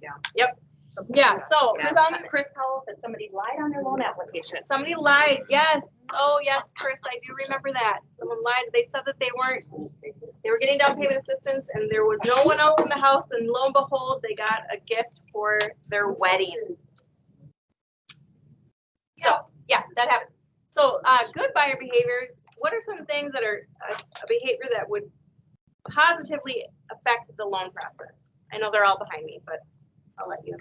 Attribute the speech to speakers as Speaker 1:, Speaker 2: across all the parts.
Speaker 1: Yeah.
Speaker 2: Yep. Yeah, so
Speaker 1: Chris Powell said somebody lied on their loan application.
Speaker 2: somebody lied. Yes. Oh, yes, Chris, I do remember that. Someone lied. They said that they were getting down payment assistance and there was no one else in the house, and lo and behold, they got a gift for their wedding. So, yeah, that happens. So, good buyer behaviors. What are some things that are a behavior that would positively affect the loan process? I know they're all behind me, but I'll let you.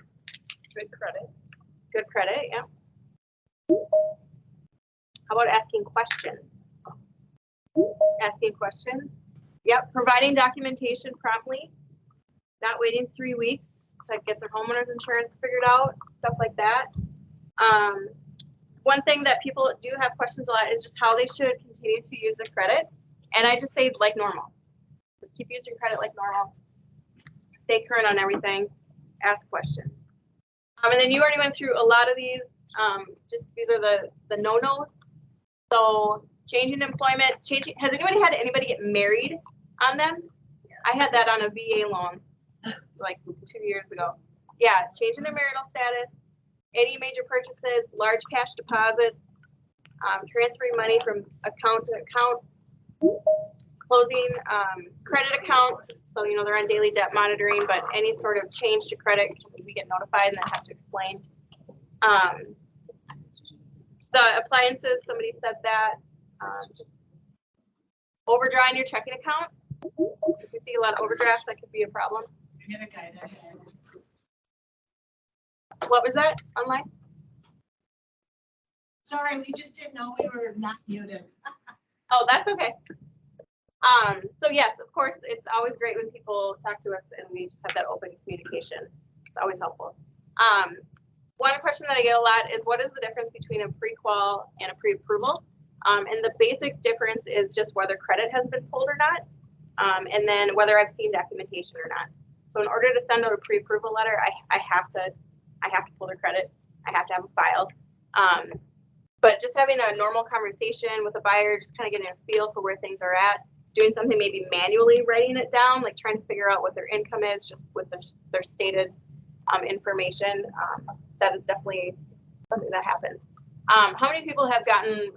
Speaker 1: Good credit.
Speaker 2: Good credit, yeah. How about asking questions? Asking questions. Yep, providing documentation promptly. Not waiting 3 weeks to get their homeowner's insurance figured out, stuff like that. One thing that people do have questions a lot is just how they should continue to use the credit. And I just say like normal. Just keep using credit like normal. Stay current on everything. Ask questions. And then you already went through a lot of these. Just these are the no-nos. So changing employment, has anybody get married on them? I had that on a VA loan like 2 years ago. Yeah, changing their marital status, any major purchases, large cash deposits, transferring money from account to account, closing credit accounts. So, they're on daily debt monitoring, but any sort of change to credit, we get notified and then have to explain. The appliances, somebody said that. Overdrawing your checking account. If you see a lot of overdrafts, that could be a problem. What was that online?
Speaker 3: Sorry, we just didn't know we were not muted.
Speaker 2: Oh, that's okay. So yes, of course, it's always great when people talk to us and we just have that open communication. It's always helpful. One question that I get a lot is, what is the difference between a pre-qual and a pre-approval? And the basic difference is just whether credit has been pulled or not, and then whether I've seen documentation or not. So in order to send out a pre-approval letter, I have to pull their credit. I have to have them filed. But just having a normal conversation with a buyer, just kind of getting a feel for where things are at, doing something maybe manually writing it down, like trying to figure out what their income is just with their stated information, that is definitely something that happens. How many people have gotten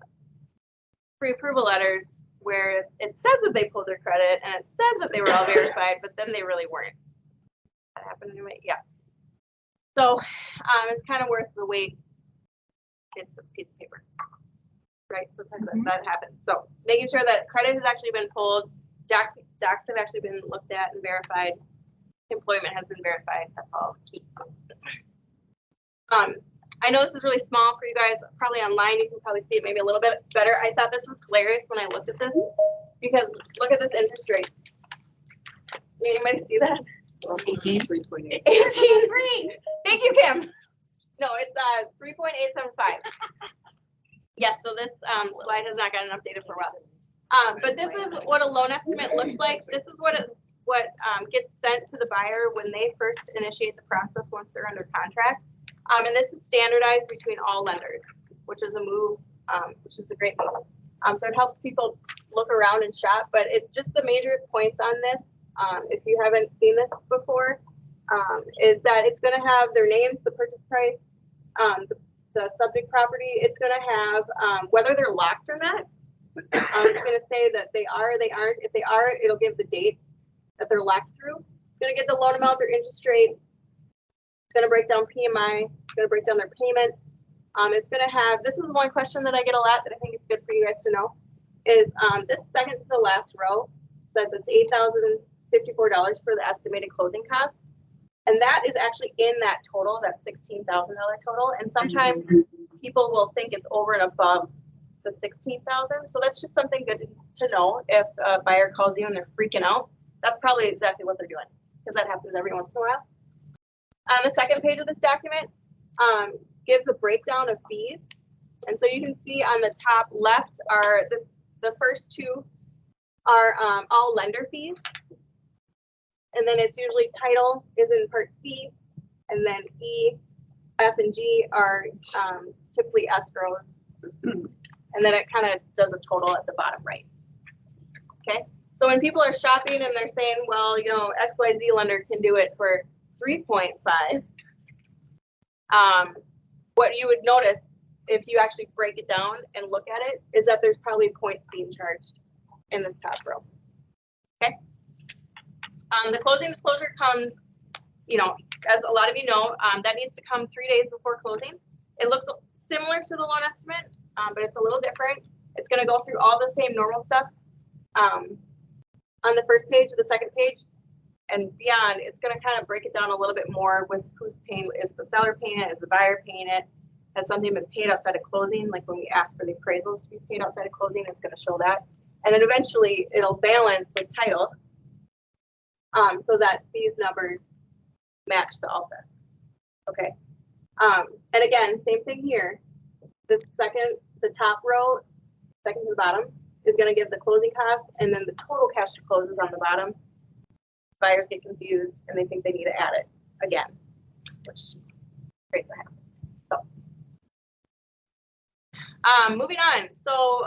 Speaker 2: pre-approval letters where it says that they pulled their credit and it says that they were all verified, but then they really weren't? That happened to me, yeah. So it's kind of worth the wait. It's a piece of paper, right? Sometimes that happens. So making sure that credit has actually been pulled, docs have actually been looked at and verified, employment has been verified. That's all key. I know this is really small for you guys. Probably online, you can probably see it maybe a little bit better. I thought this was hilarious when I looked at this because look at this interest rate. Anybody see that?
Speaker 1: 18.
Speaker 2: 18.3. Thank you, Kim. No, it's 3.875. Yes, so this slide has not gotten updated for a while. But this is what a loan estimate looks like. This is what gets sent to the buyer when they first initiate the process once they're under contract. And this is standardized between all lenders, which is a move, which is a great move. So it helps people look around and shop, but it's just the major points on this. If you haven't seen this before, is that it's going to have their names, the purchase price, the subject property. It's going to have whether they're locked or not. It's going to say that they are or they aren't. If they are, it'll give the date that they're locked through. It's going to get the loan amount, their interest rate. It's going to break down PMI. It's going to break down their payments. It's going to have, this is one question that I get a lot that I think it's good for you guys to know, is this second to the last row says it's $8,054 for the estimated closing costs. And that is actually in that total, that $16,000 total. And sometimes people will think it's over and above the $16,000. So that's just something good to know if a buyer calls you and they're freaking out. That's probably exactly what they're doing, because that happens every once in a while. The second page of this document gives a breakdown of fees. And so you can see on the top left are the first two are all lender fees. And then it's usually title is in part C, and then E, F, and G are typically escrows. And then it kind of does a total at the bottom right. Okay, so when people are shopping and they're saying, well, XYZ lender can do it for 3.5, what you would notice if you actually break it down and look at it is that there's probably points being charged in this top row. Okay. The closing disclosure comes, you know, as a lot of you know, that needs to come 3 days before closing. It looks similar to the loan estimate, but it's a little different. It's going to go through all the same normal stuff on the first page, the second page, and beyond. It's going to kind of break it down a little bit more with who's paying. Is the seller paying it? Is the buyer paying it? Has something been paid outside of closing? Like when we ask for the appraisals to be paid outside of closing, it's going to show that. And then eventually it'll balance the title so that these numbers match the Alta. Okay. And again, same thing here. The top row, second to the bottom, is going to give the closing cost, and then the total cash to close is on the bottom. Buyers get confused and they think they need to add it again, which is great to have. So, moving on. So,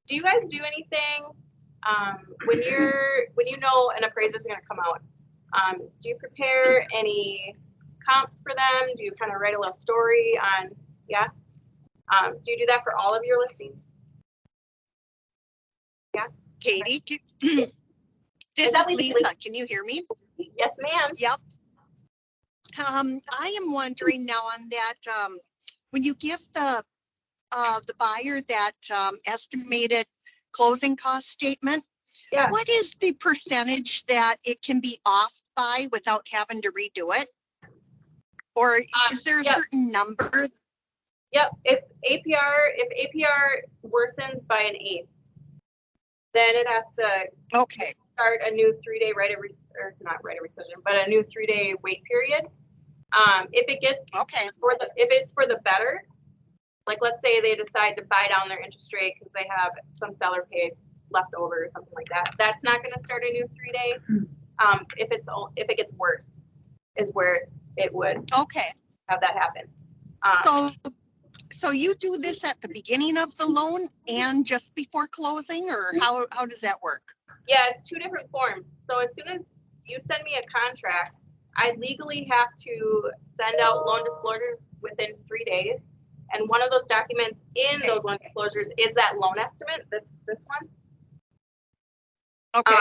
Speaker 2: do you guys do anything when you know an appraiser is going to come out? Do you prepare any comps for them? Do you kind of write a little story on? Yeah. Do you do that for all of your listings? Yeah.
Speaker 4: Katie, this is Lisa. Can you hear me?
Speaker 2: Yes, ma'am.
Speaker 4: Yep. I am wondering now on that, when you give the buyer that estimated closing cost statement,
Speaker 2: Yeah.
Speaker 4: what is the percentage that it can be off by without having to redo it? Or is there a certain number?
Speaker 2: Yep. If APR worsens by an 1/8, then it has to start a new 3-day not right of rescission, but a new 3-day wait period. If it gets if it's for the better, like let's say they decide to buy down their interest rate because they have some seller paid left over or something like that, that's not going to start a new 3-day. If it gets worse, is where it would have that happen.
Speaker 4: So you do this at the beginning of the loan and just before closing, or how does that work?
Speaker 2: Yeah, it's 2 different forms. So as soon as you send me a contract, I legally have to send out loan disclosures within 3 days. And one of those documents in those loan disclosures is that loan estimate, this one.
Speaker 4: Okay.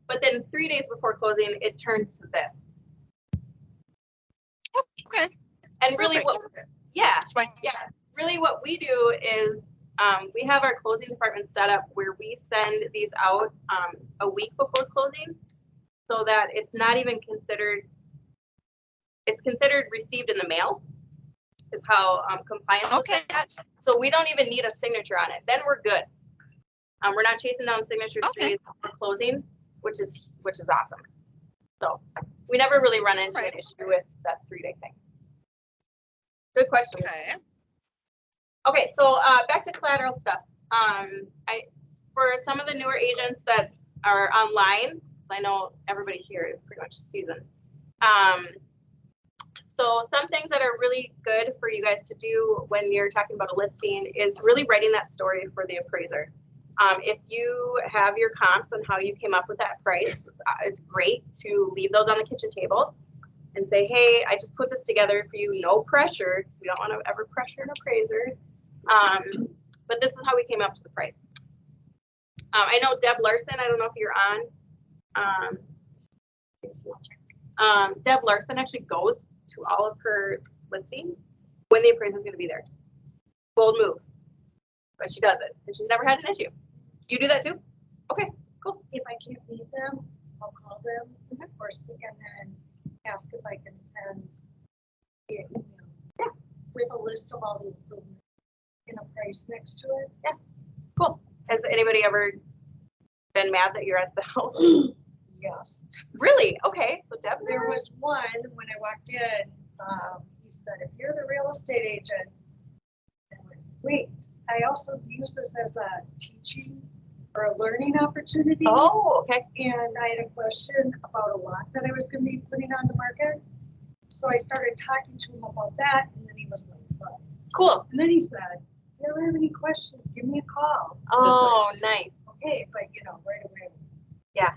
Speaker 2: But then 3 days before closing, it turns to this.
Speaker 4: Okay.
Speaker 2: And really really what we do is we have our closing department set up where we send these out a week before closing so that it's not even considered, it's considered received in the mail is how compliance looks at that. So we don't even need a signature on it. Then we're good. We're not chasing down signatures 3 days before closing, which is awesome. So we never really run into an issue with that 3-day thing. Good question. Okay, so back to collateral stuff. For some of the newer agents that are online, I know everybody here is pretty much seasoned. So some things that are really good for you guys to do when you're talking about a listing is really writing that story for the appraiser. If you have your comps on how you came up with that price, it's great to leave those on the kitchen table and say, hey, I just put this together for you, no pressure, because we don't want to ever pressure an appraiser. But this is how we came up to the price. I know Deb Larson, I don't know if you're on. Deb Larson actually goes to all of her listings when the appraiser is going to be there. Bold move. But she does it, and she's never had an issue. You do that too? Okay, cool.
Speaker 3: If I can't meet them, I'll call them first and then ask if I can send via email with a list of all the improvements and a price next to it.
Speaker 2: Yeah, cool. Has anybody ever been mad that you're at the house?
Speaker 3: Yes.
Speaker 2: Really? Okay. So Deb,
Speaker 3: There was one when I walked in, he said, if you're the real estate agent, I went, wait, I also use this as a teaching or a learning opportunity.
Speaker 2: Oh, okay.
Speaker 3: And I had a question about a lot that I was going to be putting on the market. So I started talking to him about that, and then he was like, what?
Speaker 2: Cool.
Speaker 3: And then he said, if you ever have any questions, give me a call.
Speaker 2: Oh, nice.
Speaker 3: Okay, but right away.
Speaker 2: Yeah.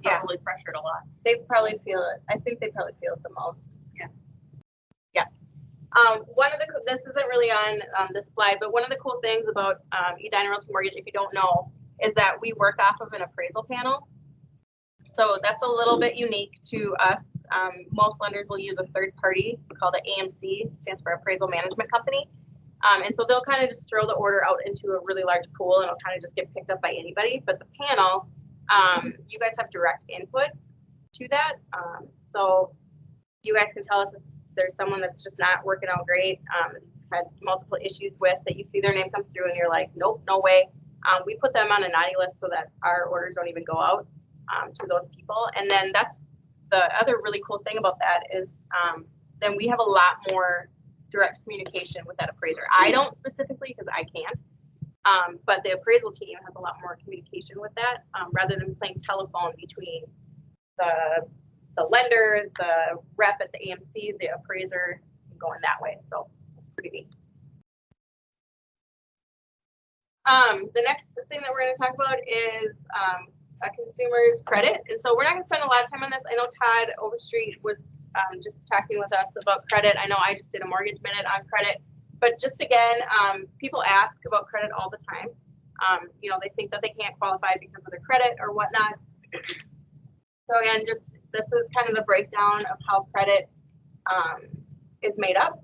Speaker 2: Yeah.
Speaker 5: probably pressured a lot.
Speaker 2: They probably feel it. I think they probably feel it the most.
Speaker 5: Yeah.
Speaker 2: Yeah. One of the, this isn't really on this slide, but one of the cool things about Edina Realty Mortgage, if you don't know, is that we work off of an appraisal panel. So that's a little bit unique to us. Most lenders will use a third party called an AMC, stands for Appraisal Management Company. And so they'll kind of just throw the order out into a really large pool and it'll kind of just get picked up by anybody. But the panel, you guys have direct input to that. So you guys can tell us if there's someone that's just not working out great, had multiple issues with, that you see their name come through and you're like, nope, no way. We put them on a naughty list so that our orders don't even go out to those people. And then that's the other really cool thing about that is then we have a lot more direct communication with that appraiser. I don't specifically because I can't, but the appraisal team has a lot more communication with that rather than playing telephone between the lender, the rep at the AMC, the appraiser, and going that way. So it's pretty neat. The next thing that we're going to talk about is a consumer's credit. And so we're not going to spend a lot of time on this. I know Todd Overstreet was just talking with us about credit. I know I just did a mortgage minute on credit. But just again, people ask about credit all the time. You know, they think that they can't qualify because of their credit or whatnot. So again, just this is kind of the breakdown of how credit is made up.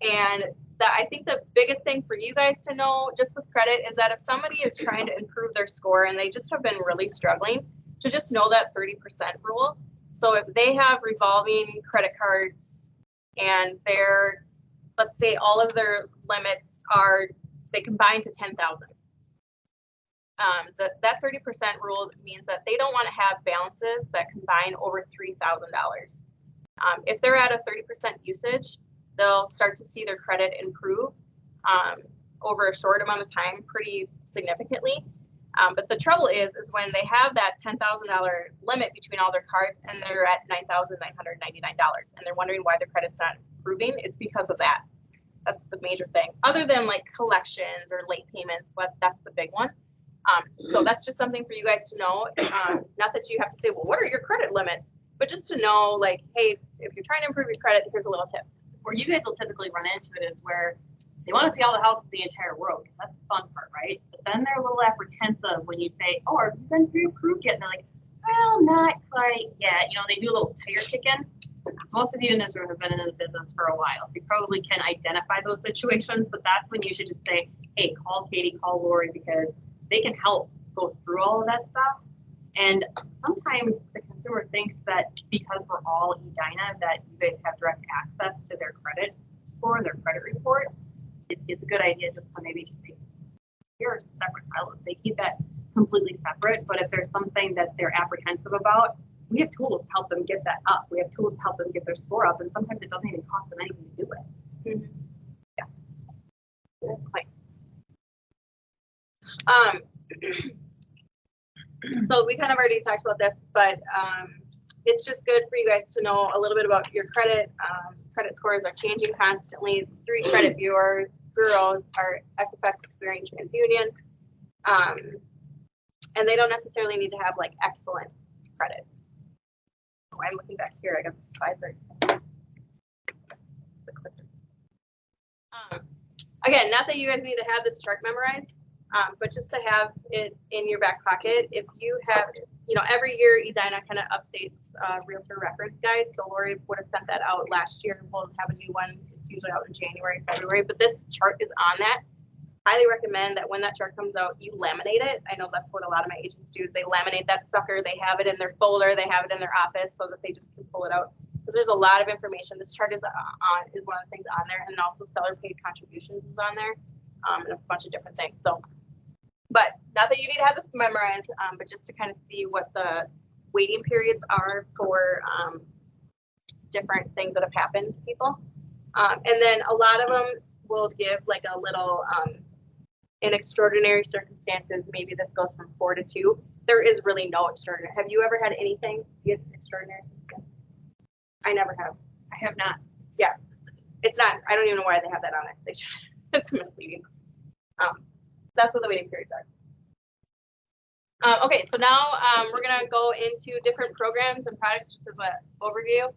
Speaker 2: And I think the biggest thing for you guys to know just with credit is that if somebody is trying to improve their score and they just have been really struggling, to just know that 30% rule. So if they have revolving credit cards and they're, let's say all of their limits are, they combine to 10,000. That 30% rule means that they don't want to have balances that combine over $3,000. If they're at a 30% usage, they'll start to see their credit improve over a short amount of time pretty significantly. But the trouble is when they have that $10,000 limit between all their cards and they're at $9,999 and they're wondering why their credit's not improving, it's because of that. That's the major thing. Other than like collections or late payments, that's the big one. So that's just something for you guys to know. Not that you have to say, well, what are your credit limits? But just to know, like, hey, if you're trying to improve your credit, here's a little tip.
Speaker 5: Where you guys will typically run into it is where they want to see all the houses in the entire world. That's the fun part, right? But then they're a little apprehensive when you say, oh, have you been pre-approved yet? And they're like, well, not quite yet. You know, they do a little tire chicken. Most of you in this room have been in the business for a while. So you probably can identify those situations, but that's when you should just say, hey, call Katie, call Lori, because they can help go through all of that stuff. And sometimes the consumer thinks that because we're all Edina, that you guys have direct access to their credit score, their credit report. It's a good idea just to maybe just make here separate silos. They keep that completely separate, but if there's something that they're apprehensive about, we have tools to help them get that up. We have tools to help them get their score up, and sometimes it doesn't even cost them anything to do it.
Speaker 2: Mm-hmm. Yeah. So we kind of already talked about this, but it's just good for you guys to know a little bit about your credit. Credit scores are changing constantly. 3 credit bureaus are Equifax, Experian, TransUnion, and they don't necessarily need to have like excellent credit. Oh, I'm looking back here. I got the slides right. Again, not that you guys need to have this chart memorized. But just to have it in your back pocket, if you have, you know, every year Edina kind of updates Realtor Reference Guide. So Lori would have sent that out last year. We'll have a new one. It's usually out in January, February. But this chart is on that. Highly recommend that when that chart comes out, you laminate it. I know that's what a lot of my agents do. Is they laminate that sucker. They have it in their folder. They have it in their office so that they just can pull it out. Because there's a lot of information. This chart is one of the things on there, and also seller paid contributions is on there, and a bunch of different things. So. But not that you need to have this memorized, but just to kind of see what the waiting periods are for different things that have happened to people. And then a lot of them will give like a little, in extraordinary circumstances, maybe this goes from 4 to 2. There is really no extraordinary. Have you ever had anything be extraordinary? I never have.
Speaker 5: I have not.
Speaker 2: Yeah. It's not, I don't even know why they have that on it. They should, it's misleading. That's what the waiting periods Okay, so now we're gonna go into different programs and products just as an overview.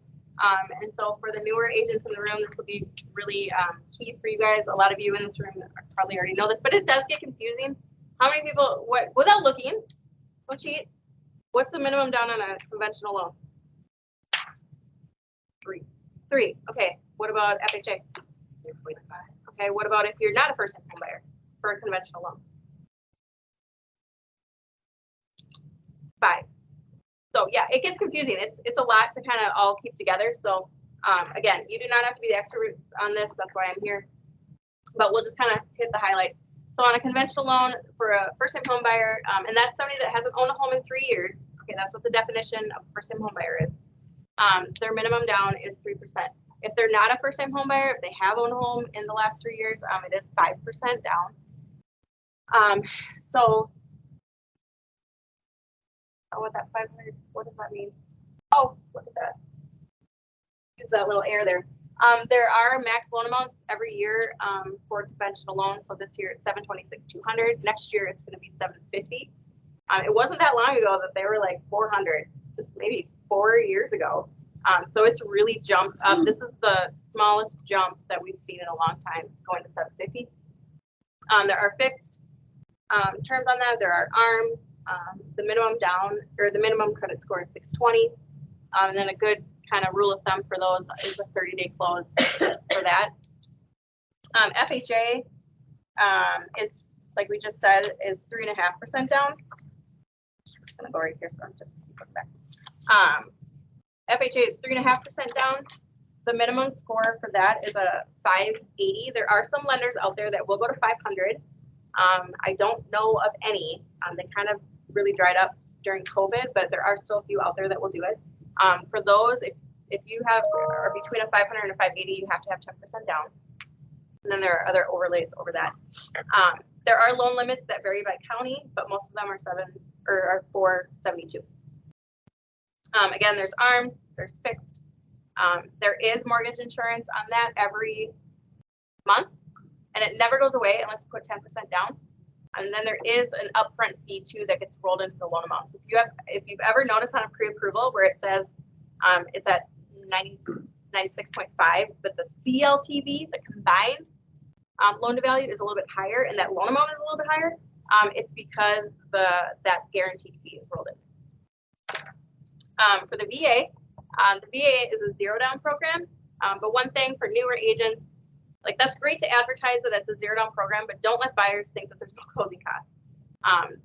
Speaker 2: And so for the newer agents in the room, this will be really key for you guys. A lot of you in this room probably already know this, but it does get confusing. How many people, without looking, don't cheat, what's the minimum down on a conventional loan? 3. Okay, what about FHA? 3.5. Okay, what about if you're not a first-time home buyer for a conventional loan? 5. So yeah, it gets confusing. It's a lot to kind of all keep together. So again, you do not have to be the expert on this. That's why I'm here. But we'll just kind of hit the highlights. So on a conventional loan for a first-time home buyer, and that's somebody that hasn't owned a home in 3 years. Okay, that's what the definition of a first-time home buyer is. Their minimum down is 3%. If they're not a first-time home buyer, if they have owned a home in the last 3 years, it is 5% down. So what that 500, what does that mean? Oh, look at that. Use that little air there. There are max loan amounts every year for conventional loans. So this year it's 726,200. Next year it's going to be 750. It wasn't that long ago that they were like 400, just maybe 4 years ago. So it's really jumped up. This is the smallest jump that we've seen in a long time, going to 750. There are fixed terms on that. There are ARMs. The minimum down or the minimum credit score is 620. And then a good kind of rule of thumb for those is a 30-day close for that. FHA is, like we just said, is 3.5% down. I'm just gonna go right here, so I'm just going back. FHA is 3.5% down. The minimum score for that is a 580. There are some lenders out there that will go to 500. I don't know of any. They kind of really dried up during COVID, but there are still a few out there that will do it. For those, if you are between a 500 and a 580, you have to have 10% down. And then there are other overlays over that. There are loan limits that vary by county, but most of them are 472. Again, there's ARMs, there's fixed. There is mortgage insurance on that every month, and it never goes away unless you put 10% down. And then there is an upfront fee too that gets rolled into the loan amount. So if you've ever noticed on a pre-approval where it says it's at 96.5, but the CLTV, the combined loan to value, is a little bit higher, and that loan amount is a little bit higher, it's because that guaranteed fee is rolled in. For the VA is a zero down program, but one thing for newer agents, like that's great to advertise that it's a zero down program, but don't let buyers think that there's no closing costs.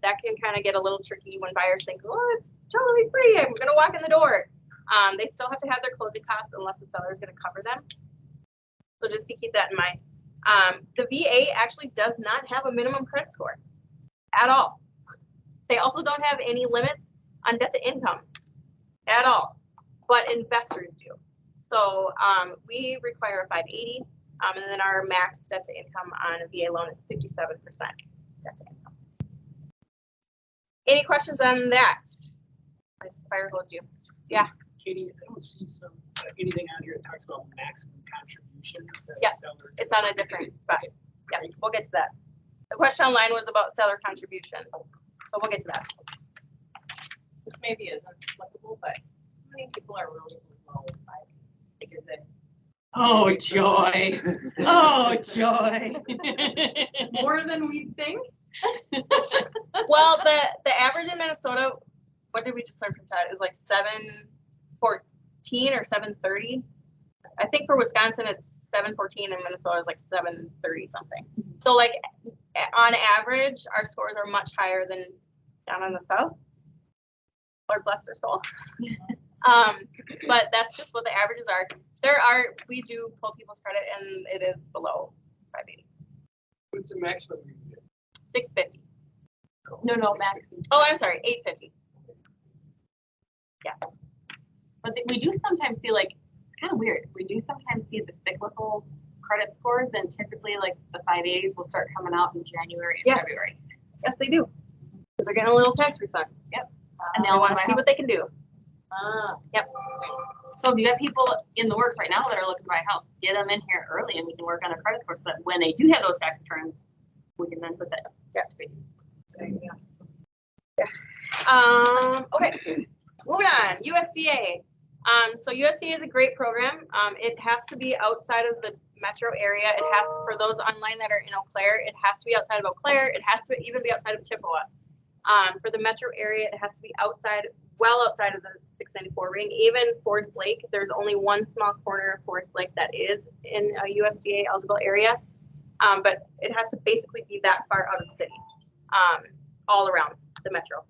Speaker 2: That can kind of get a little tricky when buyers think, oh, it's totally free, I'm gonna walk in the door. They still have to have their closing costs unless the seller is gonna cover them. So just to keep that in mind. The VA actually does not have a minimum credit score at all. They also don't have any limits on debt to income at all, but investors do. So we require a 580, and then our max debt to income on a VA loan is 57% debt to income. Any questions on that? I just fire hose you. Yeah.
Speaker 6: Katie, I don't see anything on here that talks about maximum contribution.
Speaker 2: Yeah, it's on a different spot. Yeah, we'll get to that. The question online was about seller contribution, so we'll get to that.
Speaker 5: Which maybe isn't applicable, but how many people are really low? Like, is it?
Speaker 1: Oh, joy. Oh, joy.
Speaker 5: More than we think?
Speaker 2: Well, the average in Minnesota, what did we just learn from Todd, is like 714 or 730. I think for Wisconsin it's 714 and Minnesota is like 730 something. So like on average, our scores are much higher than down in the south. Lord bless their soul. But that's just what the averages are. We do pull people's credit and it is below 580.
Speaker 6: What's the maximum you can get?
Speaker 2: 650.
Speaker 5: No, max.
Speaker 2: Oh, I'm sorry, 850. Yeah.
Speaker 5: But we do sometimes feel like, it's kind of weird. We do sometimes see the cyclical credit scores, and typically like the 580s will start coming out in January and
Speaker 2: Yes.
Speaker 5: February.
Speaker 2: Yes, they do. Because they're getting a little tax refund.
Speaker 5: Yep.
Speaker 2: And they all want to see what they can do. Yep.
Speaker 5: So if you have people in the works right now that are looking to buy a house, get them in here early and we can work on a credit score so that when they do have those tax returns, we can then put that to good use.
Speaker 2: Yeah. Okay, moving on, USDA. So USDA is a great program. It has to be outside of the metro area. It has to, for those online that are in Eau Claire, it has to be outside of Eau Claire. It has to even be outside of Chippewa. For the metro area, it has to be outside, well outside of the 694 ring. Even Forest Lake, there's only one small corner of Forest Lake that is in a USDA eligible area. But it has to basically be that far out of the city, all around the metro.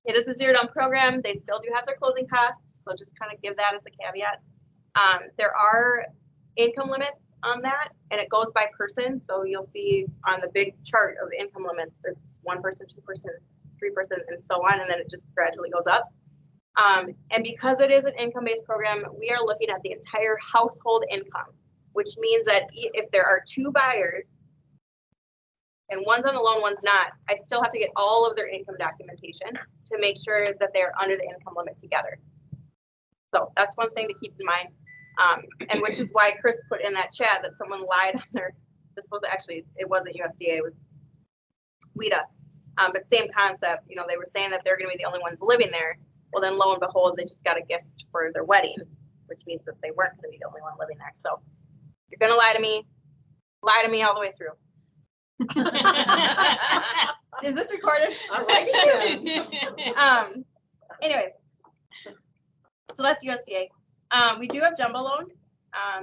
Speaker 2: It is a zero down program. They still do have their closing costs, so just kind of give that as a caveat. There are income limits on that, and it goes by person. So you'll see on the big chart of income limits, it's 1%, 2%, 3%, and so on, and then it just gradually goes up. And because it is an income-based program, we are looking at the entire household income, which means that if there are two buyers, and one's on the loan, one's not, I still have to get all of their income documentation to make sure that they're under the income limit together. So that's one thing to keep in mind. And which is why Chris put in that chat that someone lied on their, this was actually, it wasn't USDA, it was WIDA. But same concept, you know, they were saying that they're gonna be the only ones living there. Well, then lo and behold, they just got a gift for their wedding, which means that they weren't gonna be the only one living there. So if you're gonna lie to me all the way through. Is this recorded? Anyways, so that's USDA. We do have jumbo loans.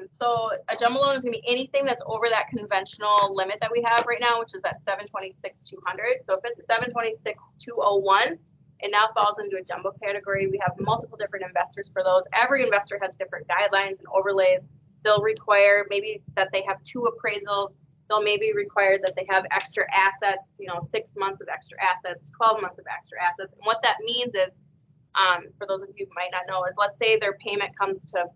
Speaker 2: So a jumbo loan is gonna be anything that's over that conventional limit that we have right now, which is at 726,200. So if it's 726,201, it now falls into a jumbo category. We have multiple different investors for those. Every investor has different guidelines and overlays. They'll require maybe that they have 2 appraisals. They'll maybe require that they have extra assets, you know, 6 months of extra assets, 12 months of extra assets. And what that means is, for those of you who might not know, is let's say their payment comes to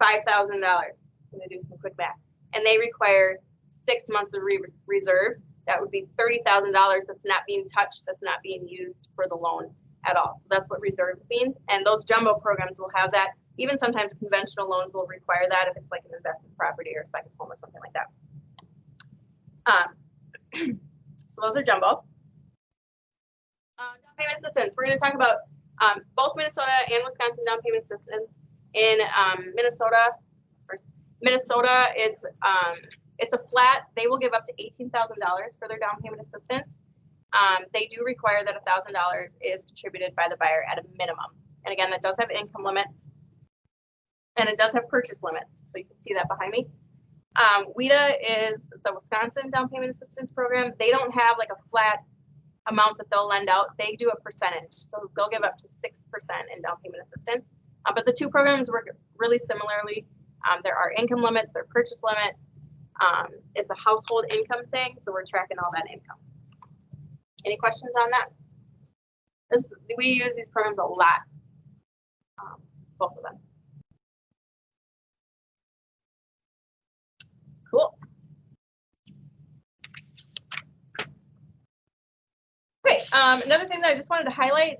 Speaker 2: $5,000. I'm gonna do some quick math. And they require 6 months of reserves. That would be $30,000 that's not being touched, that's not being used for the loan at all. So that's what reserves means. And those jumbo programs will have that. Even sometimes conventional loans will require that if it's like an investment property or a second home or something like that. So those are jumbo. Down payment assistance. We're going to talk about both Minnesota and Wisconsin down payment assistance. In Minnesota, it's a flat. They will give up to $18,000 for their down payment assistance. They do require that $1,000 is contributed by the buyer at a minimum. And again, that does have income limits, and it does have purchase limits. So you can see that behind me. WIDA is the Wisconsin Down Payment Assistance Program. They don't have like a flat amount that they'll lend out. They do a percentage. So they'll give up to 6% in down payment assistance. But the two programs work really similarly. There are income limits, there are purchase limits. It's a household income thing, so we're tracking all that income. Any questions on that? We use these programs a lot, both of them. Cool. Okay, another thing that I just wanted to highlight,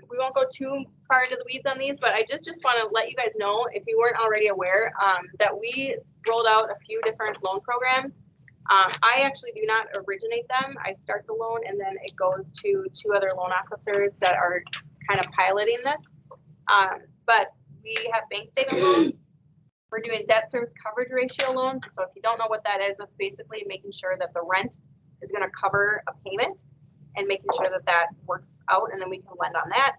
Speaker 2: we won't go too far into the weeds on these, but I just want to let you guys know, if you weren't already aware, that we rolled out a few different loan programs. I actually do not originate them. I start the loan and then it goes to 2 other loan officers that are kind of piloting this. But we have bank statement loans. We're doing debt service coverage ratio loans. So if you don't know what that is, that's basically making sure that the rent is going to cover a payment and making sure that that works out, and then we can lend on that.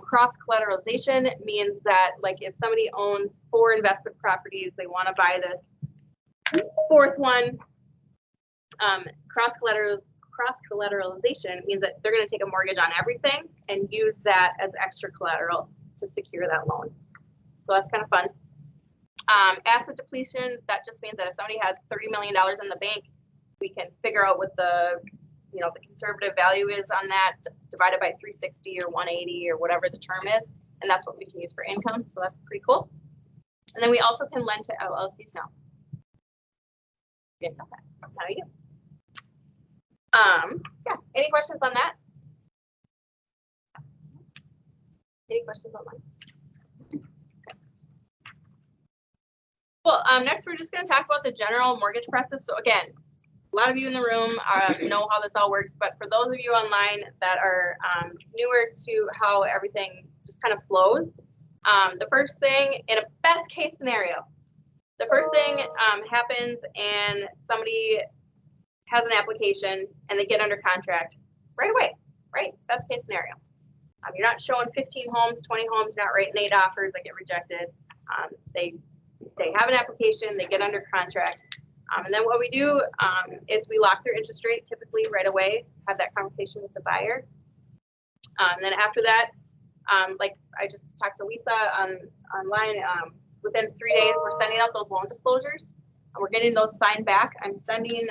Speaker 2: Cross collateralization means that, like, if somebody owns 4 investment properties, they want to buy this 4th one. Cross collateralization means that they're going to take a mortgage on everything and use that as extra collateral to secure that loan. So that's kind of fun. Asset depletion, that just means that if somebody has $30 million in the bank, we can figure out what the conservative value is on that, divided by 360 or 180 or whatever the term is, and that's what we can use for income. So that's pretty cool. And then we also can lend to LLCs now. How do you? Yeah. Any questions on that? Any questions on that? Well, next we're just going to talk about the general mortgage process. So again, a lot of you in the room know how this all works, but for those of you online that are newer to how everything just kind of flows, the first thing, in a best case scenario, the first thing happens and somebody has an application and they get under contract right away, right? Best case scenario. You're not showing 15 homes, 20 homes, you're not writing 8 offers that get rejected. They have an application, they get under contract. And then what we do is we lock their interest rate typically right away, have that conversation with the buyer. And then after that, like I just talked to Lisa online, within 3 days, we're sending out those loan disclosures and we're getting those signed back. I'm sending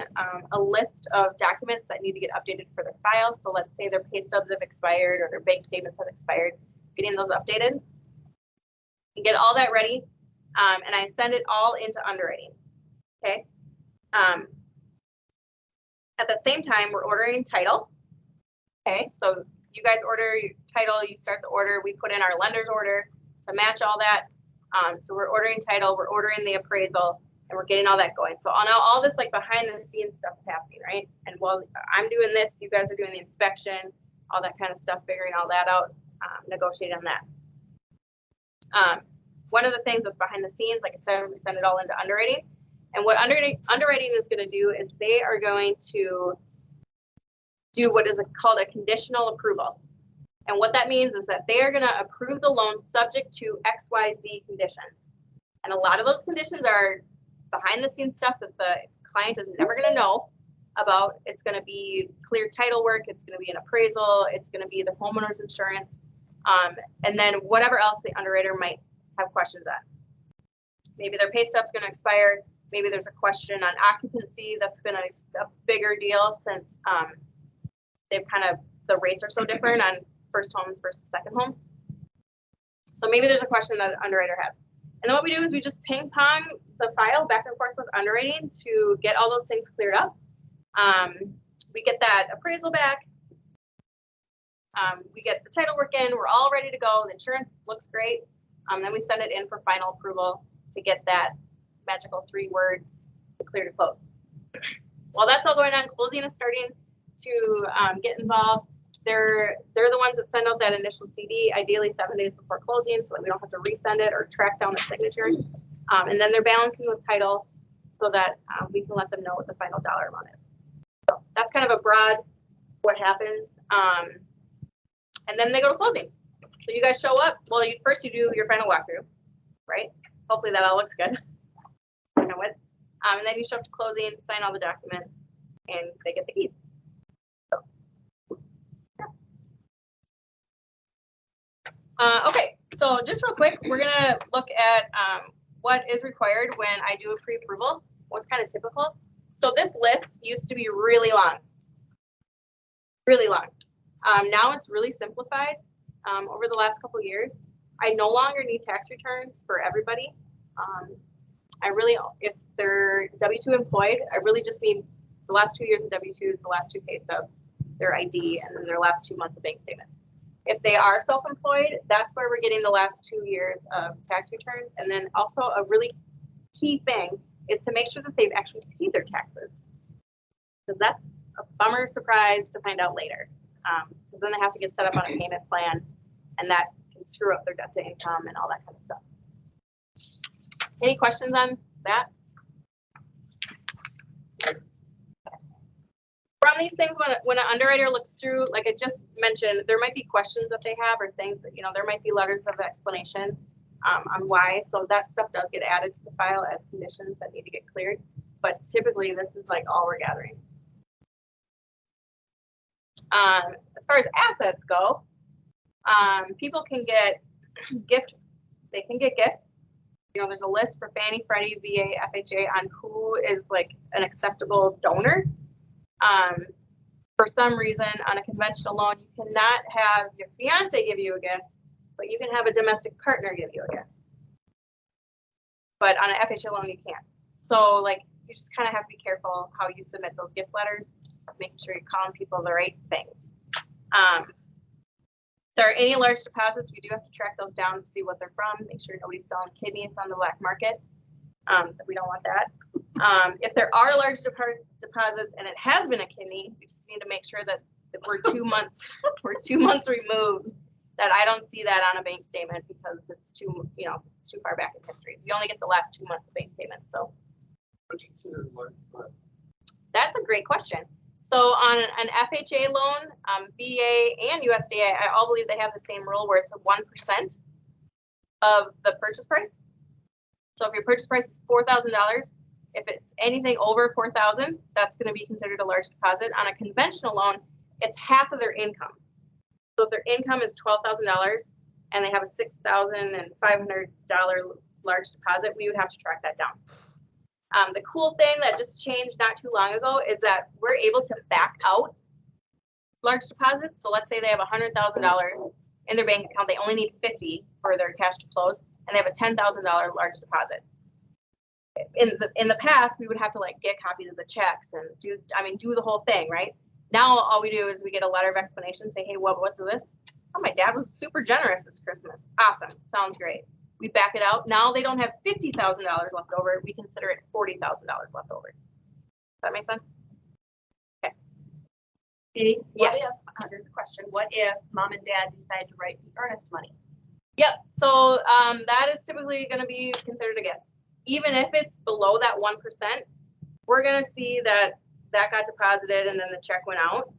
Speaker 2: a list of documents that need to get updated for their file. So let's say their pay stubs have expired or their bank statements have expired, getting those updated. You get all that ready, and I send it all into underwriting, okay? At the same time, we're ordering title, okay? So you guys order your title, you start the order, we put in our lender's order to match all that. So we're ordering title, we're ordering the appraisal, and we're getting all that going. So now all this like behind the scenes stuff is happening, right? And while I'm doing this, you guys are doing the inspection, all that kind of stuff, figuring all that out, negotiating on that. One of the things that's behind the scenes, like I said, we send it all into underwriting. And what underwriting is going to do is they are going to do what is called a conditional approval. And what that means is that they are going to approve the loan subject to XYZ conditions. And a lot of those conditions are behind the scenes stuff that the client is never going to know about. It's going to be clear title work. It's going to be an appraisal. It's going to be the homeowner's insurance. And then whatever else the underwriter might have questions on. Maybe their pay stub's going to expire. Maybe there's a question on occupancy. That's been a bigger deal since they've the rates are so different on first homes versus second homes. So maybe there's a question that the underwriter has. And then what we do is we just ping pong the file back and forth with underwriting to get all those things cleared up. We get that appraisal back. We get the title work in. We're all ready to go. The insurance looks great. Then we send it in for final approval to get that magical 3 words clear to close. While that's all going on, closing is starting to get involved. They're the ones that send out that initial CD, ideally 7 days before closing, so that we don't have to resend it or track down the signature. And then they're balancing with title so that we can let them know what the final dollar amount is. So that's kind of a broad what happens. And then they go to closing. So you guys show up. Well, first you do your final walkthrough, right? Hopefully that all looks good. And then you show up to closing, sign all the documents, and they get the keys. Okay, so just real quick, we're gonna look at what is required when I do a pre-approval, what's kind of typical. So this list used to be really long. Now it's really simplified over the last couple of years. I no longer need tax returns for everybody. If they're W-2 employed, I really just need the last 2 years of W-2s, the last 2 pay stubs, their ID, and then their last 2 months of bank statements. If they are self-employed, that's where we're getting the last 2 years of tax returns. And then also a really key thing is to make sure that they've actually paid their taxes. Because that's a bummer surprise to find out later. Because then they have to get set up on a payment plan, and that can screw up their debt to income and all that kind of stuff. Any questions on that? From these things, when an underwriter looks through, like I just mentioned, there might be questions that they have or things that, there might be letters of explanation on why. So that stuff does get added to the file as conditions that need to get cleared. But typically, this is like all we're gathering. As far as assets go, people can get gifts. There's a list for Fannie, Freddie, VA, FHA on who is like an acceptable donor. For some reason, on a conventional loan, you cannot have your fiance give you a gift, but you can have a domestic partner give you a gift. But on an FHA loan, you can't. So like, you just kind of have to be careful how you submit those gift letters, making sure you're calling people the right things. If there are any large deposits, we do have to track those down to see what they're from, make sure nobody's selling kidneys on the black market. We don't want that. If there are large deposits and it has been a kidney, we just need to make sure that we're 2 months, we're 2 months removed, that I don't see that on a bank statement because it's too, it's too far back in history. We only get the last 2 months of bank statement, so. That's a great question. So on an FHA loan, VA and USDA, I all believe they have the same rule where it's a 1% of the purchase price. So if your purchase price is $4,000, if it's anything over $4,000, that's going to be considered a large deposit. On a conventional loan, it's half of their income. So if their income is $12,000 and they have a $6,500 large deposit, we would have to track that down. The cool thing that just changed not too long ago is that we're able to back out large deposits. So let's say they have $100,000 in their bank account, they only need $50 for their cash to close, and they have a $10,000 large deposit. In the past, we would have to like get copies of the checks and do the whole thing, right? Now all we do is we get a letter of explanation, say, hey, what's this? Oh, my dad was super generous this Christmas. Awesome, sounds great. We back it out. Now they don't have $50,000 left over. We consider it $40,000 left over. Does that make sense? Okay.
Speaker 5: What
Speaker 2: Yes.
Speaker 5: if, there's a question, what if mom and dad decide to write the earnest money?
Speaker 2: Yep. So that is typically going to be considered a gift. Even if it's below that 1%, we're going to see that got deposited and then the check went out.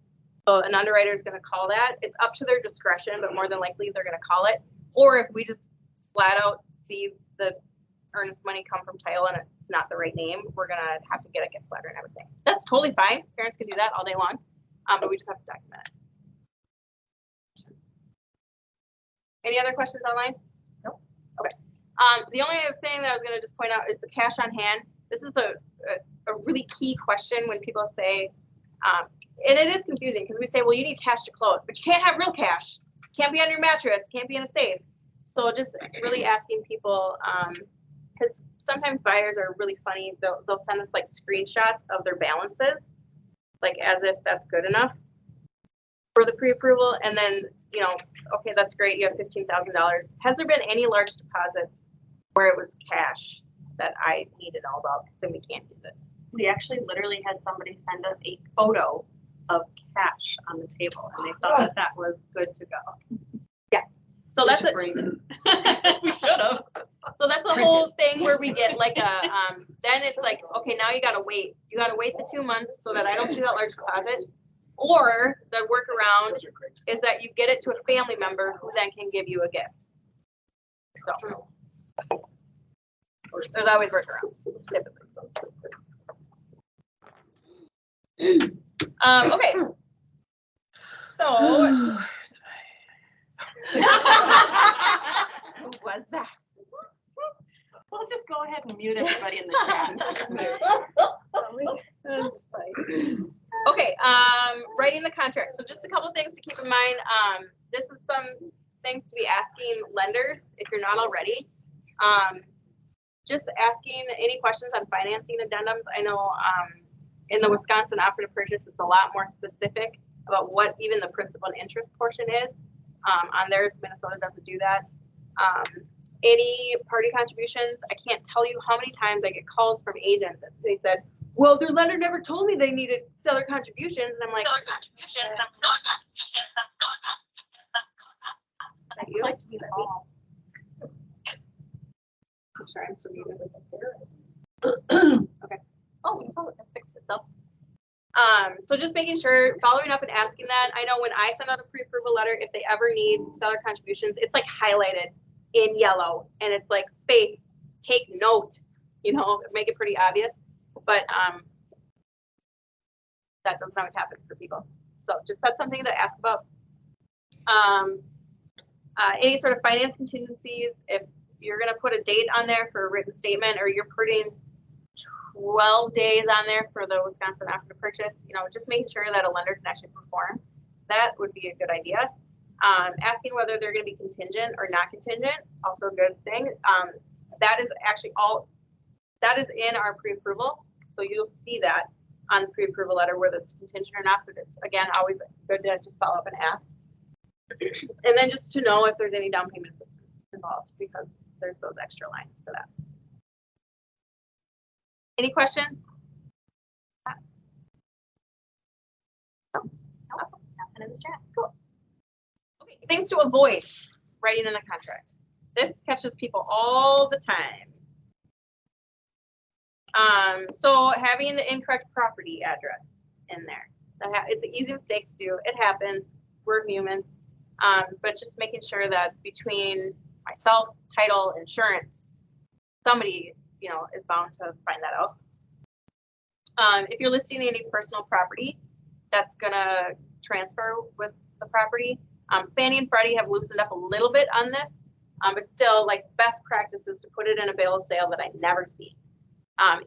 Speaker 2: So an underwriter is going to call that. It's up to their discretion, but more than likely they're going to call it. Or if we just flat out see the earnest money come from title and it's not the right name, we're going to have to get a gift letter and everything. That's totally fine. Parents can do that all day long, but we just have to document it. Any other questions online? Nope. Okay. The only other thing that I was going to just point out is the cash on hand. This is a really key question when people say, and it is confusing because we say, well, you need cash to close, but you can't have real cash. Can't be on your mattress, can't be in a safe. So just really asking people, because sometimes buyers are really funny. They'll send us like screenshots of their balances, like as if that's good enough for the pre-approval. And then, okay, that's great. You have $15,000. Has there been any large deposits where it was cash that I need to know about? Because then we can't use it.
Speaker 5: We actually literally had somebody send us a photo of cash on the table, and they thought that was good to go.
Speaker 2: Yeah. So that's it.
Speaker 5: We should have.
Speaker 2: So that's a whole thing where we get like a, then it's like, okay, now you gotta wait. You gotta wait the 2 months so that I don't see that large deposit. Or the workaround is that you get it to a family member who then can give you a gift. So there's always workarounds, typically. Okay. So who was that?
Speaker 5: We'll just go ahead and mute everybody in the chat.
Speaker 3: That's fine.
Speaker 2: Okay, writing the contract. So just a couple things to keep in mind. This is some things to be asking lenders if you're not already. Just asking any questions on financing addendums. I know in the Wisconsin offer to purchase, it's a lot more specific about what even the principal and interest portion is. On theirs, Minnesota doesn't do that. Any party contributions, I can't tell you how many times I get calls from agents that they said, well, their lender never told me they needed seller contributions. And I'm like,
Speaker 5: I'd like to be the all.
Speaker 2: I'm sure I'm so muted with the Okay. Oh, so it fixed itself. So just making sure, following up and asking that. I know when I send out a pre-approval letter, if they ever need seller contributions, it's like highlighted in yellow, and it's like, Faith, take note, make it pretty obvious. But that doesn't always happen for people. So just that's something to ask about. Any sort of finance contingencies, if you're going to put a date on there for a written statement, or you're putting 12 days on there for the Wisconsin offer to purchase, just making sure that a lender can actually perform. That would be a good idea. Asking whether they're going to be contingent or not contingent, also a good thing. That is actually that is in our pre-approval. So you'll see that on the pre-approval letter whether it's contingent or not, but it's, again, always good to just follow up and ask. And then just to know if there's any down payment assistance involved, because there's those extra lines for that. Any questions?
Speaker 5: Nothing in the chat.
Speaker 2: Cool. Okay, things to avoid writing in a contract. This catches people all the time. So having the incorrect property address in there. It's an easy mistake to do. It happens. We're human. But just making sure that between myself, title, insurance, somebody, you know, is bound to find that out. If you're listing any personal property, that's gonna transfer with the property. Fannie and Freddie have loosened up a little bit on this, but still, like, best practice is to put it in a bill of sale that I never see.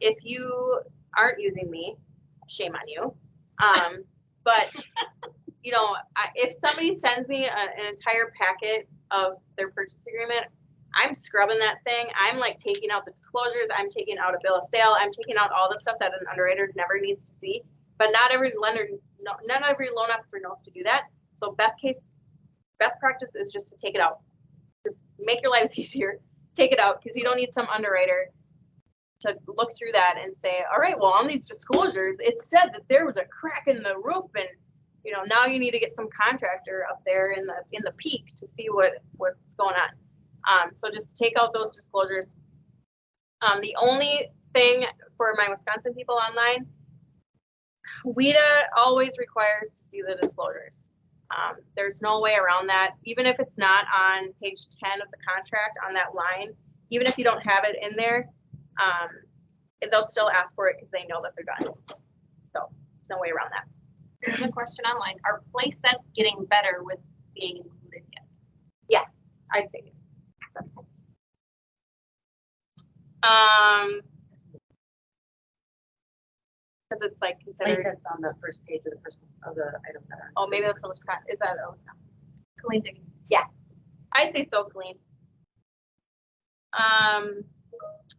Speaker 2: If you aren't using me, shame on you. But you know, if somebody sends me an entire packet of their purchase agreement, I'm scrubbing that thing. I'm like taking out the disclosures. I'm taking out a bill of sale. I'm taking out all the stuff that an underwriter never needs to see. But not every lender, not every loan officer knows to do that. So best practice is just to take it out. Just make your lives easier. Take it out, because you don't need some underwriter to look through that and say, all right, well, on these disclosures, it said that there was a crack in the roof, and you know, now you need to get some contractor up there in the peak to see what's going on. So just take out those disclosures. The only thing for my Wisconsin people online, WIDA always requires to see the disclosures. There's no way around that. Even if it's not on page 10 of the contract on that line, even if you don't have it in there, they'll still ask for it because they know that they're done. So there's no way around that.
Speaker 5: Here's a question online. Are play sets getting better with being included yet?
Speaker 2: Yeah, I'd say. That's fine. Because it's like considered.
Speaker 5: Play sets on the first page of the items that are.
Speaker 2: Oh, maybe that's a Wisconsin. Is that a Wisconsin?
Speaker 5: Clean digging.
Speaker 2: Yeah, I'd say so, clean.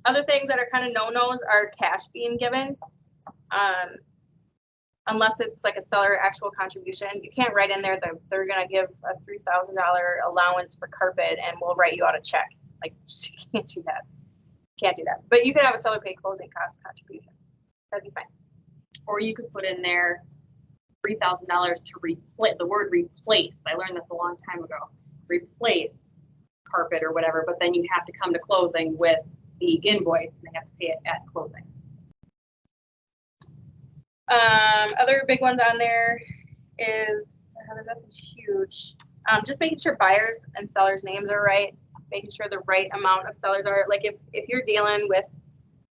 Speaker 2: Other things that are kind of no-nos are cash being given. Unless it's like a seller actual contribution, you can't write in there that they're gonna give a $3,000 allowance for carpet and we'll write you out a check. Like, you can't do that. Can't do that. But you could have a seller pay closing cost contribution. That'd be fine.
Speaker 5: Or you could put in there $3,000 to replace, the word replace, I learned this a long time ago, replace carpet or whatever, but then you have to come to closing with the invoice and they have to pay it at closing.
Speaker 2: Other big ones on there is, there's nothing huge. Just making sure buyers and sellers' names are right, making sure the right amount of sellers are, like if you're dealing with,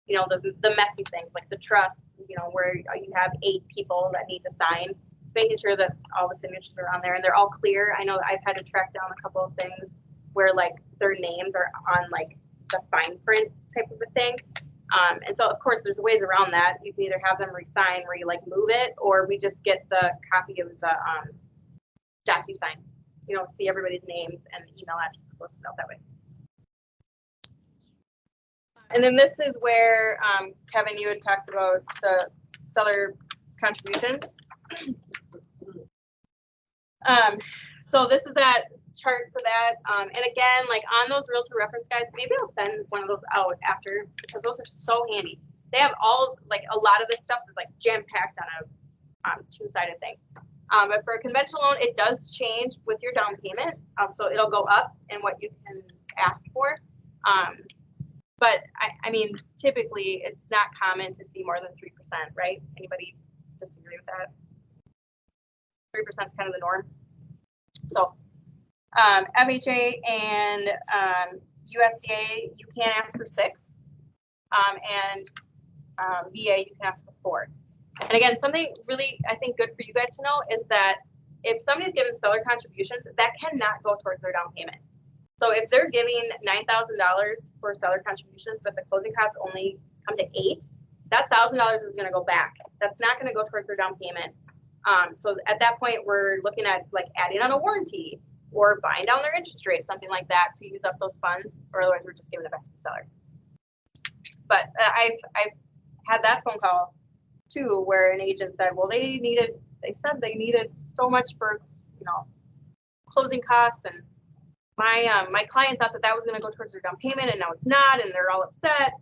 Speaker 2: you know, the messy things like the trust, you know, where you have 8 people that need to sign, just making sure that all the signatures are on there and they're all clear. I know I've had to track down a couple of things where like their names are on like the fine print type of a thing. And so of course there's ways around that. You can either have them resign where you like move it, or we just get the copy of the DocuSign, you know, see everybody's names and email addresses listed out that way. And then this is where, Kevin, you had talked about the seller contributions. So this is that chart for that. And again, like on those realtor reference guides, maybe I'll send one of those out after, because those are so handy. They have all, like a lot of this stuff is like jam packed on a two-sided thing. But for a conventional loan, it does change with your down payment. So it'll go up in what you can ask for. But I mean, typically it's not common to see more than 3%, right? Anybody disagree with that? 3% is kind of the norm. So FHA and USDA, you can ask for 6, and VA, you can ask for 4. And again, something really, I think, good for you guys to know is that if somebody's given seller contributions, that cannot go towards their down payment. So if they're giving $9,000 for seller contributions, but the closing costs only come to 8, that $1,000 is going to go back. That's not going to go towards their down payment. So at that point, we're looking at like adding on a warranty or buying down their interest rate, something like that, to use up those funds, or otherwise we're just giving it back to the seller. But I've had that phone call too, where an agent said, well, they said they needed so much for, you know, closing costs, and my client thought that was going to go towards their down payment, and now it's not, and they're all upset.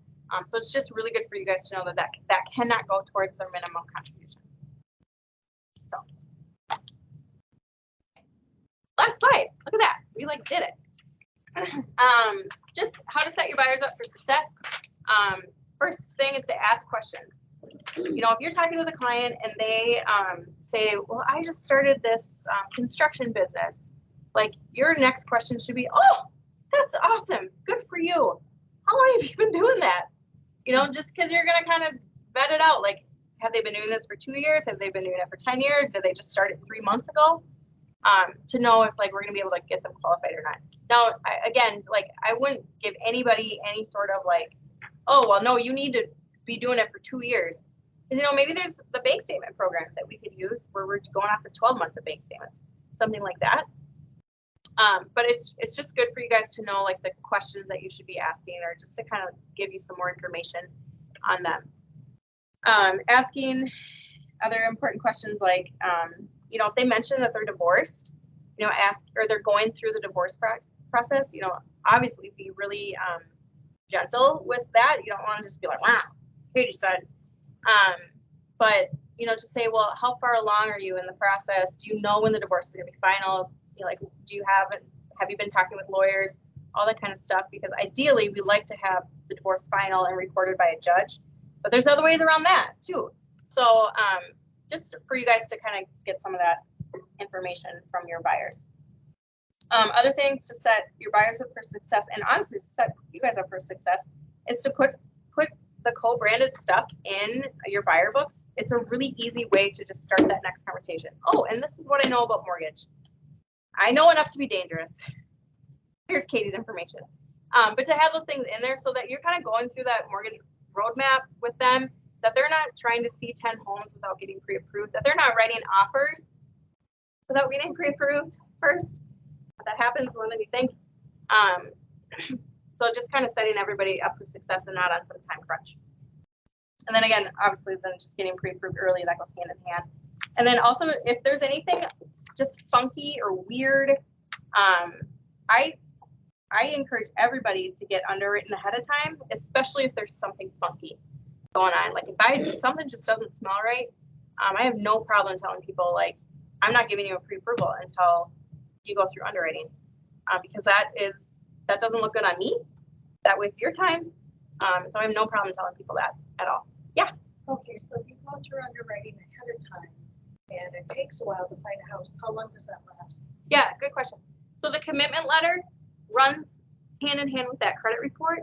Speaker 2: So it's just really good for you guys to know that that cannot go towards their minimum contribution. So. Last slide. Look at that. We like did it. Just how to set your buyers up for success. First thing is to ask questions. You know, if you're talking with a client and they say, well, I just started this construction business, like your next question should be, oh, that's awesome. Good for you. How long have you been doing that? You know, just because you're going to kind of vet it out. Like, have they been doing this for 2 years? Have they been doing it for 10 years? Did they just start it 3 months ago? To know if like we're going to be able to get them qualified or not. Now, again, like I wouldn't give anybody any sort of like, oh, well, no, you need to be doing it for 2 years. Because, you know, maybe there's the bank statement program that we could use where we're going off for 12 months of bank statements, something like that. But it's just good for you guys to know like the questions that you should be asking, or just to kind of give you some more information on them. Asking other important questions like, you know, if they mention that they're divorced, you know, ask, or they're going through the divorce process, you know, obviously be really gentle with that. You don't want to just be like, wow, Katie said. But, you know, just say, well, how far along are you in the process? Do you know when the divorce is going to be final? You know, like, do you have you been talking with lawyers? All that kind of stuff, because ideally we like to have the divorce final and recorded by a judge, but there's other ways around that too. So just for you guys to kind of get some of that information from your buyers. Other things to set your buyers up for success, and honestly set you guys up for success, is to put the co-branded stuff in your buyer books. It's a really easy way to just start that next conversation. Oh, and this is what I know about mortgage. I know enough to be dangerous. Here's Katie's information. But to have those things in there so that you're kind of going through that mortgage roadmap with them, that they're not trying to see 10 homes without getting pre-approved, that they're not writing offers without getting pre-approved first. That happens more than you think. So just kind of setting everybody up for success and not on some time crunch. And then again, obviously then just getting pre-approved early, that goes hand in hand. And then also if there's anything just funky or weird, I encourage everybody to get underwritten ahead of time, especially if there's something funky going on. Like if something just doesn't smell right, I have no problem telling people like, I'm not giving you a pre-approval until you go through underwriting, because that doesn't look good on me. That wastes your time. So I have no problem telling people that at all. Yeah.
Speaker 3: Okay, so if you go through underwriting ahead of time and it takes a while to find a house, how long does that last?
Speaker 2: Yeah, good question. So the commitment letter runs hand in hand with that credit report.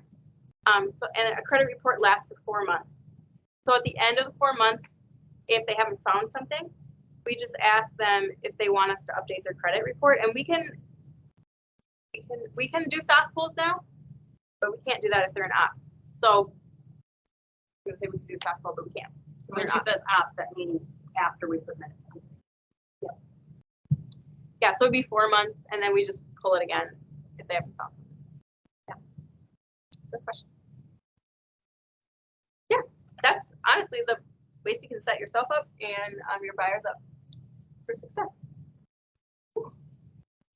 Speaker 2: And a credit report lasts for 4 months. So at the end of the 4 months, if they haven't found something, we just ask them if they want us to update their credit report, and we can do soft pulls now, but we can't do that if they're an op. So I'm gonna say we can do soft pull, but we can't.
Speaker 5: When she says opt, that means after we submit it.
Speaker 2: Yeah, so it'd be 4 months, and then we just pull it again if they haven't found something. Yeah. Good question. Yeah, that's honestly the ways you can set yourself up and your buyers up for success.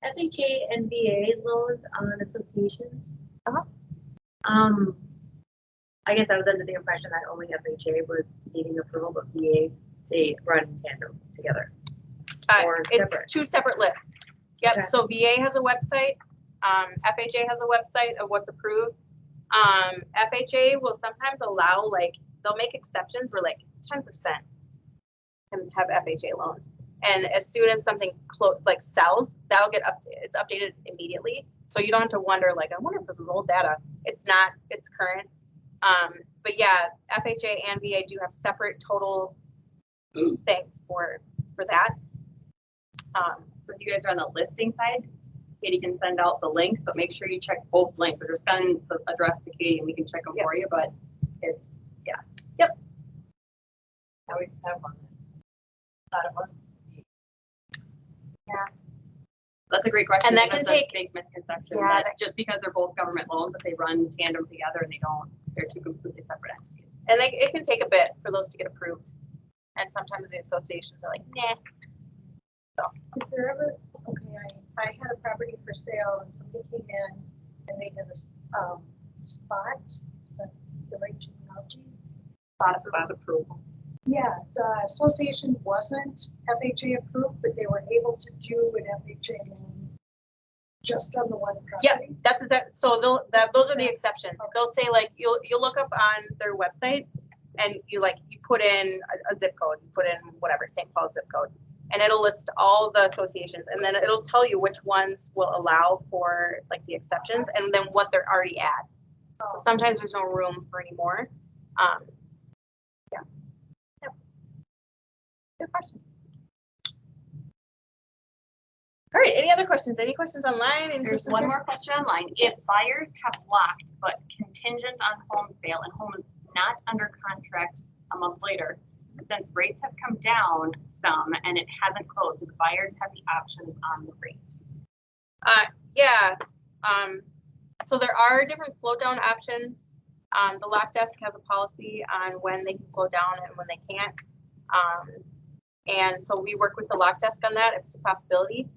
Speaker 7: FHA and VA loans on associations.
Speaker 2: Uh-huh.
Speaker 7: I guess I was under the impression that only FHA was needing approval, but VA, they run in tandem together. Or
Speaker 2: It's
Speaker 7: separate?
Speaker 2: 2 separate lists. Yep,
Speaker 7: Okay.
Speaker 2: so VA has a website, FHA has a website of what's approved. FHA will sometimes allow, like, they'll make exceptions where like 10% can have FHA loans. And as soon as something sells, that'll get updated. It's updated immediately. So you don't have to wonder, like, I wonder if this is old data. It's not, it's current. But yeah, FHA and VA do have separate total things for that.
Speaker 5: So if you guys are on the listing side, Katie can send out the links, but make sure you check both links, or just send the address to Katie and we can check them for you, but it's, yeah.
Speaker 2: Yep.
Speaker 7: I would have one. Not a month.
Speaker 5: That's a great question.
Speaker 2: And that
Speaker 5: because
Speaker 2: can
Speaker 5: that's
Speaker 2: take-
Speaker 5: a big misconception
Speaker 2: Yeah,
Speaker 5: that just because they're both government loans, that they run tandem together and they're two completely separate entities.
Speaker 2: And it can take a bit for those to get approved. And sometimes the associations are like, nah.
Speaker 3: Is there ever, okay, I had a property for sale and somebody came in and they did a spot, the right terminology.
Speaker 5: About approval.
Speaker 3: Yeah, the association wasn't FHA approved, but they were able to do an FHA loan just on the one property.
Speaker 2: Yep, that's exact, so those are the exceptions. They'll say like, you'll look up on their website and you put in a zip code, you put in whatever, St. Paul zip code. And it'll list all the associations and then it'll tell you which ones will allow for like the exceptions and then what they're already at. So sometimes there's no room for any more. Yeah. Yep. Good question. All right, any other questions? Any questions online? Any
Speaker 5: There's
Speaker 2: questions
Speaker 5: one
Speaker 2: here?
Speaker 5: more question online. If buyers have locked but contingent on home sale and home is not under contract a month later, since rates have come down some and it hasn't closed, do the buyers have the options on the rate?
Speaker 2: Yeah. So there are different float down options. The lock desk has a policy on when they can float down and when they can't. And so we work with the lock desk on that if it's a possibility.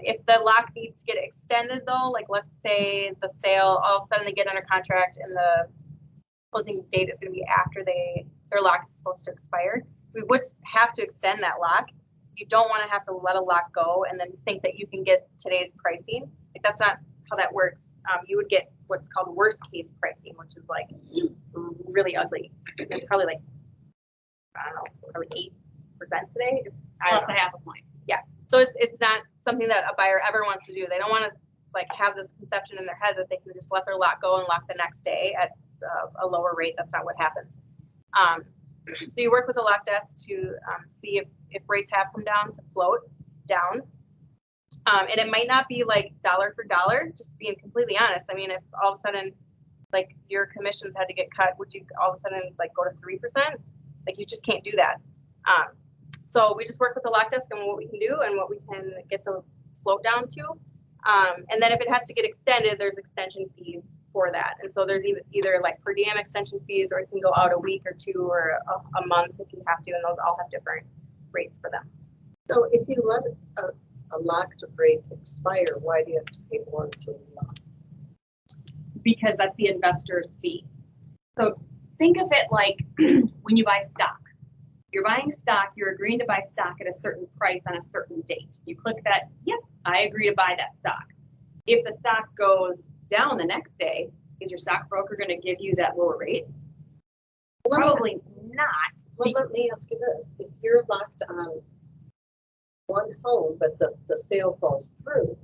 Speaker 2: If the lock needs to get extended though, like let's say the sale, all of a sudden they get under contract and the closing date is going to be after their lock is supposed to expire, we would have to extend that lock. You don't want to have to let a lock go and then think that you can get today's pricing. Like that's not how that works. You would get what's called worst case pricing, which is like really ugly. It's probably like, I don't know, probably 8% today.
Speaker 5: Plus a half a point.
Speaker 2: So it's not something that a buyer ever wants to do. They don't want to like have this conception in their head that they can just let their lock go and lock the next day at a lower rate. That's not what happens. So you work with the lock desk to see if rates have come down to float down. And it might not be like dollar for dollar, just being completely honest. I mean, if all of a sudden like your commissions had to get cut, would you all of a sudden like go to 3%? Like you just can't do that. So we just work with the lock desk on what we can do and what we can get the float down to. And then if it has to get extended, there's extension fees for that. And so there's either like per diem extension fees, or it can go out a week or two or a month if you have to, and those all have different rates for them.
Speaker 8: So if you let a locked rate expire, why do you have to pay more to lock?
Speaker 5: Because that's the investor's fee. So think of it like when you buy stock. You're buying stock, you're agreeing to buy stock at a certain price on a certain date. You click that, yep, I agree to buy that stock. If the stock goes down the next day, is your stockbroker going to give you that lower rate? Probably not.
Speaker 8: Well, let me ask you this. If you're locked on one home, but the sale falls through.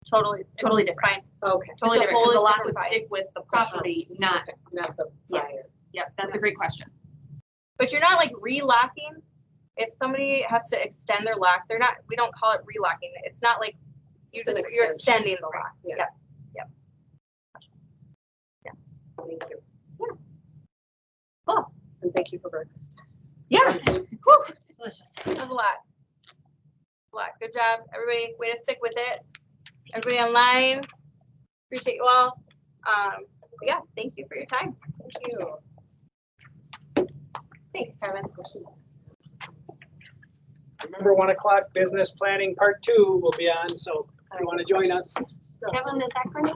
Speaker 2: Totally different. Fine.
Speaker 8: Okay.
Speaker 5: Totally
Speaker 2: It's a
Speaker 5: different.
Speaker 2: whole
Speaker 5: The lock
Speaker 2: different
Speaker 5: would
Speaker 2: fight.
Speaker 5: stick with the property, not,
Speaker 8: the
Speaker 5: Yeah.
Speaker 8: buyer.
Speaker 5: yep, that's a great question.
Speaker 2: But you're not like relocking. If somebody has to extend their lock, we don't call it relocking. It's not like you're
Speaker 8: It's an
Speaker 2: extending the lock.
Speaker 8: Yeah.
Speaker 2: Yep.
Speaker 8: Thank you.
Speaker 2: Cool.
Speaker 8: And thank you for breakfast.
Speaker 2: Yeah. Whew.
Speaker 5: Delicious.
Speaker 2: That was a lot. Good job, everybody. Way to stick with it. Everybody online. Appreciate you all. Yeah, thank you for your time.
Speaker 8: Thank you.
Speaker 2: Thanks, Kevin.
Speaker 6: Remember 1 o'clock business planning part 2 will be on, so if you want to join us.
Speaker 7: Kevin, is that going to